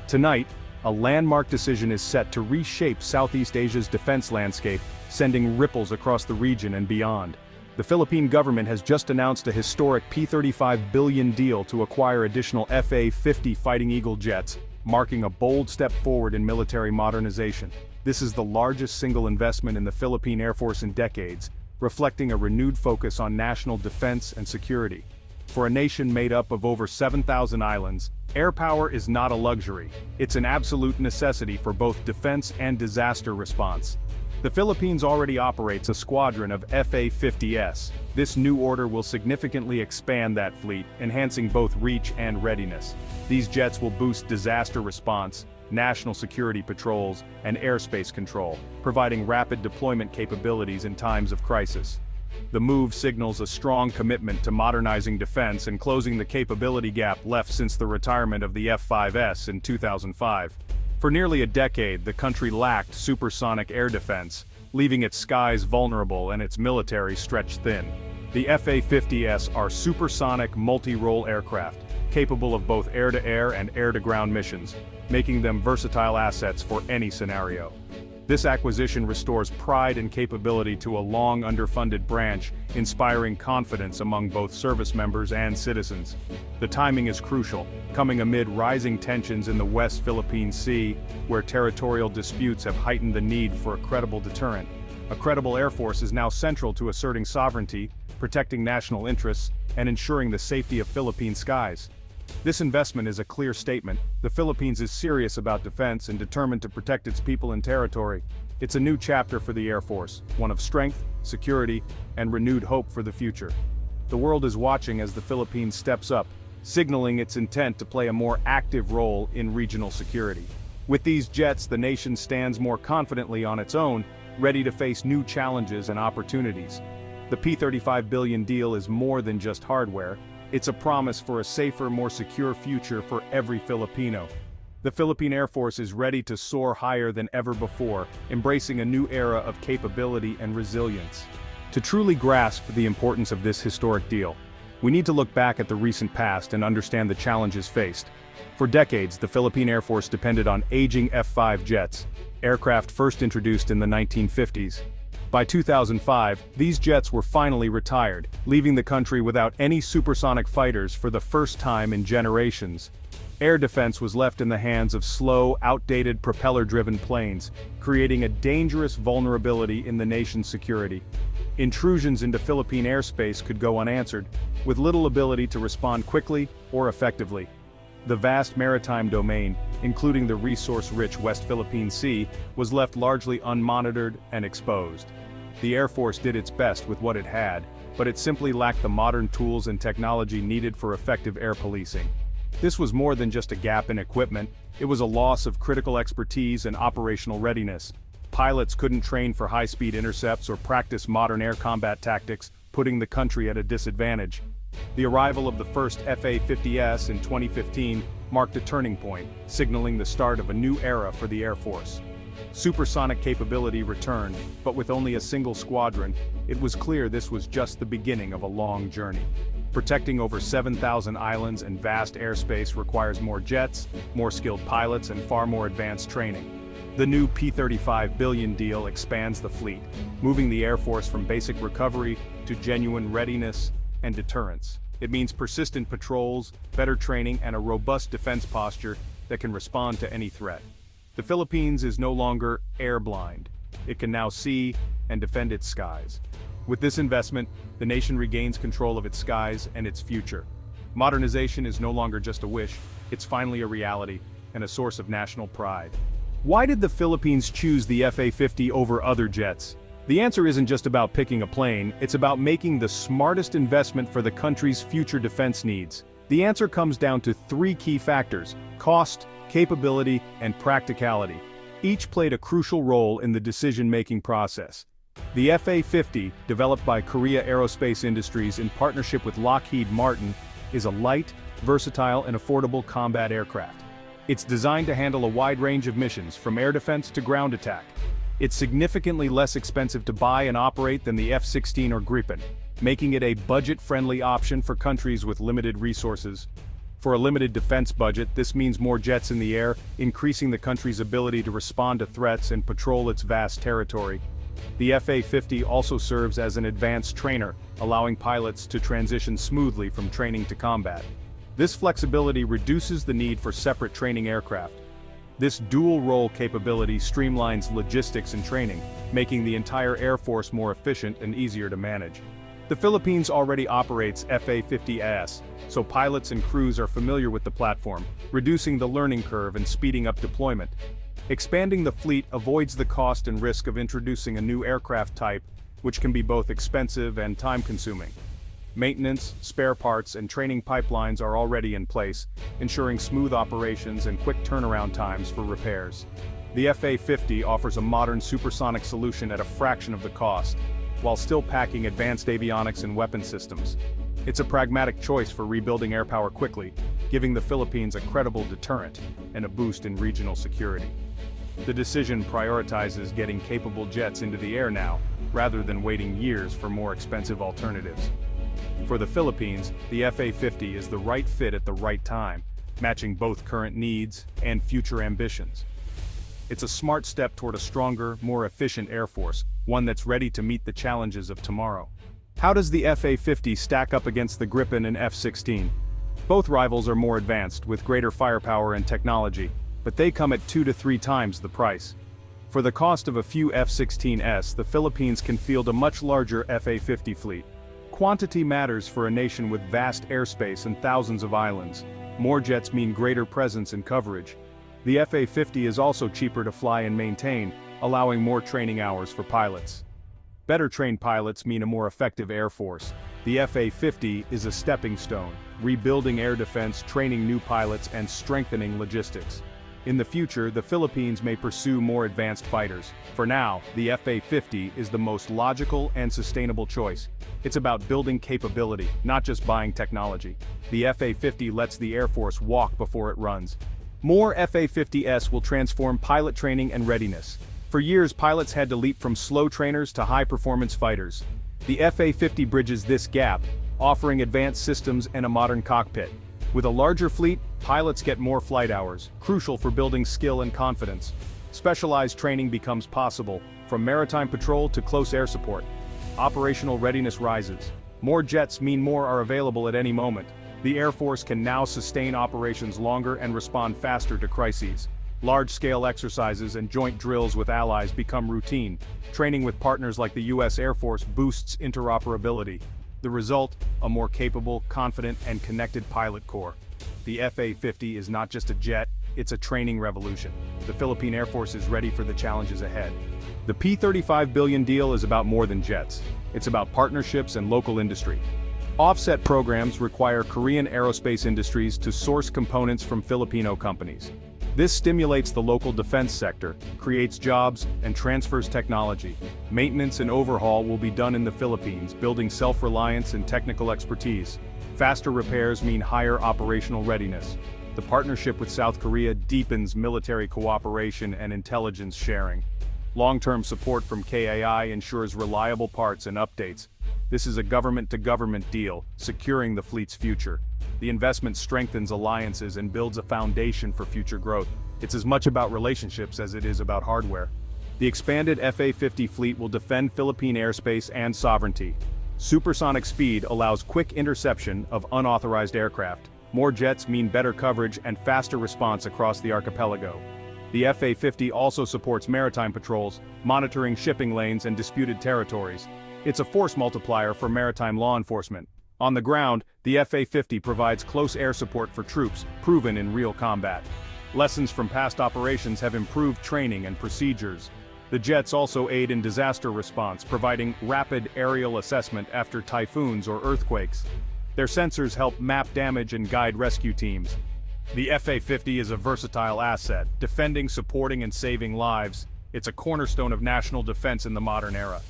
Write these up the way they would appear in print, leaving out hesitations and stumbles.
Tonight, a landmark decision is set to reshape Southeast Asia's defense landscape, sending ripples across the region and beyond. The Philippine government has just announced a historic P-35 billion deal to acquire additional FA-50 Fighting Eagle jets, marking a bold step forward in military modernization. This is the largest single investment in the Philippine Air Force in decades, reflecting a renewed focus on national defense and security. For a nation made up of over 7,000 islands, air power is not a luxury. It's an absolute necessity for both defense and disaster response. The Philippines already operates a squadron of FA-50s. This new order will significantly expand that fleet, enhancing both reach and readiness. These jets will boost disaster response, national security patrols, and airspace control, providing rapid deployment capabilities in times of crisis. The move signals a strong commitment to modernizing defense and closing the capability gap left since the retirement of the F-5s in 2005. For nearly a decade, the country lacked supersonic air defense, leaving its skies vulnerable and its military stretched thin. The FA-50s are supersonic multi-role aircraft, capable of both air-to-air and air-to-ground missions, making them versatile assets for any scenario. This acquisition restores pride and capability to a long underfunded branch, inspiring confidence among both service members and citizens. The timing is crucial, coming amid rising tensions in the West Philippine Sea, where territorial disputes have heightened the need for a credible deterrent. A credible air force is now central to asserting sovereignty, protecting national interests, and ensuring the safety of Philippine skies. This investment is a clear statement. The Philippines is serious about defense and determined to protect its people and territory. It's a new chapter for the Air Force, one of strength, security, and renewed hope for the future. The world is watching as the Philippines steps up, signaling its intent to play a more active role in regional security. With these jets, the nation stands more confidently on its own, ready to face new challenges and opportunities. The P-35 billion deal is more than just hardware. It's a promise for a safer, more secure future for every Filipino. The Philippine Air Force is ready to soar higher than ever before, embracing a new era of capability and resilience. To truly grasp the importance of this historic deal, we need to look back at the recent past and understand the challenges faced. For decades, the Philippine Air Force depended on aging F-5 jets, aircraft first introduced in the 1950s. By 2005, these jets were finally retired, leaving the country without any supersonic fighters for the first time in generations. Air defense was left in the hands of slow, outdated propeller-driven planes, creating a dangerous vulnerability in the nation's security. Intrusions into Philippine airspace could go unanswered, with little ability to respond quickly or effectively. The vast maritime domain, including the resource-rich West Philippine Sea, was left largely unmonitored and exposed. The Air Force did its best with what it had, but it simply lacked the modern tools and technology needed for effective air policing. This was more than just a gap in equipment, it was a loss of critical expertise and operational readiness. Pilots couldn't train for high-speed intercepts or practice modern air combat tactics, putting the country at a disadvantage. The arrival of the first FA-50s in 2015 marked a turning point, signaling the start of a new era for the Air Force. Supersonic capability returned, but with only a single squadron, it was clear this was just the beginning of a long journey. Protecting over 7,000 islands and vast airspace requires more jets, more skilled pilots, and far more advanced training. The new P-35 billion deal expands the fleet, moving the Air Force from basic recovery to genuine readiness and deterrence. It means persistent patrols, better training, and a robust defense posture that can respond to any threat. The Philippines is no longer air-blind. It can now see and defend its skies. With this investment, the nation regains control of its skies and its future. Modernization is no longer just a wish, it's finally a reality and a source of national pride. Why did the Philippines choose the FA-50 over other jets? The answer isn't just about picking a plane, it's about making the smartest investment for the country's future defense needs. The answer comes down to three key factors: cost, capability, and practicality. Each played a crucial role in the decision-making process. The FA-50, developed by Korea Aerospace Industries in partnership with Lockheed Martin, is a light, versatile, and affordable combat aircraft. It's designed to handle a wide range of missions, from air defense to ground attack. It's significantly less expensive to buy and operate than the F-16 or Gripen, making it a budget-friendly option for countries with limited resources. For a limited defense budget, this means more jets in the air, increasing the country's ability to respond to threats and patrol its vast territory. The FA-50 also serves as an advanced trainer, allowing pilots to transition smoothly from training to combat. This flexibility reduces the need for separate training aircraft. This dual-role capability streamlines logistics and training, making the entire Air Force more efficient and easier to manage. The Philippines already operates FA-50s, so pilots and crews are familiar with the platform, reducing the learning curve and speeding up deployment. Expanding the fleet avoids the cost and risk of introducing a new aircraft type, which can be both expensive and time-consuming. Maintenance, spare parts, and training pipelines are already in place, ensuring smooth operations and quick turnaround times for repairs. The FA-50 offers a modern supersonic solution at a fraction of the cost, while still packing advanced avionics and weapon systems. It's a pragmatic choice for rebuilding air power quickly, giving the Philippines a credible deterrent and a boost in regional security. The decision prioritizes getting capable jets into the air now, rather than waiting years for more expensive alternatives. For the Philippines, the FA-50 is the right fit at the right time, matching both current needs and future ambitions. It's a smart step toward a stronger, more efficient Air Force, one that's ready to meet the challenges of tomorrow. How does the FA-50 stack up against the Gripen and F-16? Both rivals are more advanced, with greater firepower and technology, but they come at 2 to 3 times the price. For the cost of a few F-16s, the Philippines can field a much larger FA-50 fleet. Quantity matters for a nation with vast airspace and thousands of islands. More jets mean greater presence and coverage. The FA-50 is also cheaper to fly and maintain, allowing more training hours for pilots. Better trained pilots mean a more effective Air Force. The FA-50 is a stepping stone, rebuilding air defense, training new pilots, and strengthening logistics. In the future, the Philippines may pursue more advanced fighters. For now, the FA-50 is the most logical and sustainable choice. It's about building capability, not just buying technology. The FA-50 lets the Air Force walk before it runs. More FA-50s will transform pilot training and readiness. For years, pilots had to leap from slow trainers to high-performance fighters. The FA-50 bridges this gap, offering advanced systems and a modern cockpit. With a larger fleet, pilots get more flight hours, crucial for building skill and confidence. Specialized training becomes possible, from maritime patrol to close air support. Operational readiness rises. More jets mean more are available at any moment. The Air Force can now sustain operations longer and respond faster to crises. Large-scale exercises and joint drills with allies become routine. Training with partners like the U.S. Air Force boosts interoperability. The result, a more capable, confident, and connected pilot corps. The FA-50 is not just a jet, it's a training revolution. The Philippine Air Force is ready for the challenges ahead. The P-35 billion deal is about more than jets. It's about partnerships and local industry. Offset programs require Korean aerospace industries to source components from Filipino companies. This stimulates the local defense sector, creates jobs, and transfers technology. Maintenance and overhaul will be done in the Philippines, building self-reliance and technical expertise. Faster repairs mean higher operational readiness. The partnership with South Korea deepens military cooperation and intelligence sharing. Long-term support from KAI ensures reliable parts and updates. This is a government-to-government deal, securing the fleet's future. The investment strengthens alliances and builds a foundation for future growth. It's as much about relationships as it is about hardware. The expanded FA-50 fleet will defend Philippine airspace and sovereignty. Supersonic speed allows quick interception of unauthorized aircraft. More jets mean better coverage and faster response across the archipelago. The FA-50 also supports maritime patrols, monitoring shipping lanes and disputed territories. It's a force multiplier for maritime law enforcement. On the ground, the FA-50 provides close air support for troops, proven in real combat. Lessons from past operations have improved training and procedures. The jets also aid in disaster response, providing rapid aerial assessment after typhoons or earthquakes. Their sensors help map damage and guide rescue teams. The FA-50 is a versatile asset, defending, supporting, and saving lives. It's a cornerstone of national defense in the modern era.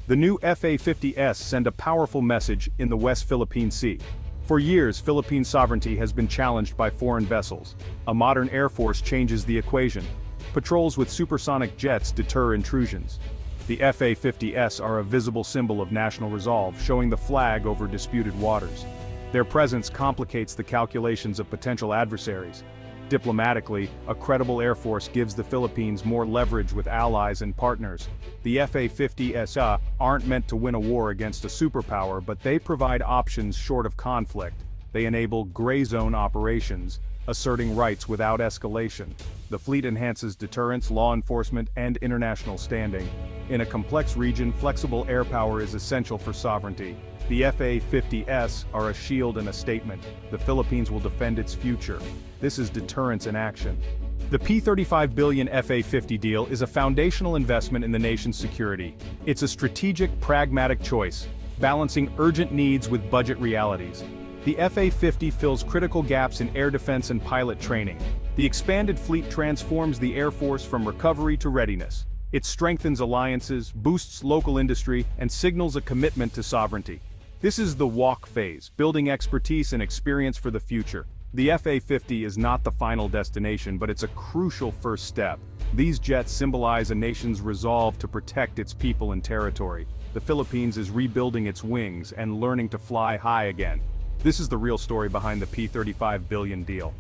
The new FA-50s send a powerful message in the West Philippine Sea. For years, Philippine sovereignty has been challenged by foreign vessels. A modern air force changes the equation. Patrols with supersonic jets deter intrusions. The FA-50s are a visible symbol of national resolve, showing the flag over disputed waters. Their presence complicates the calculations of potential adversaries. Diplomatically, a credible air force gives the Philippines more leverage with allies and partners. The FA-50 aren't meant to win a war against a superpower, but they provide options short of conflict. They enable gray zone operations, asserting rights without escalation. The fleet enhances deterrence, law enforcement, and international standing. In a complex region, flexible air power is essential for sovereignty. The FA-50s are a shield and a statement. The Philippines will defend its future. This is deterrence in action. The P-35 billion FA-50 deal is a foundational investment in the nation's security. It's a strategic, pragmatic choice, balancing urgent needs with budget realities. The FA-50 fills critical gaps in air defense and pilot training. The expanded fleet transforms the Air Force from recovery to readiness. It strengthens alliances, boosts local industry, and signals a commitment to sovereignty. This is the walk phase, building expertise and experience for the future. The FA-50 is not the final destination, but it's a crucial first step. These jets symbolize a nation's resolve to protect its people and territory. The Philippines is rebuilding its wings and learning to fly high again. This is the real story behind the P-35 billion deal.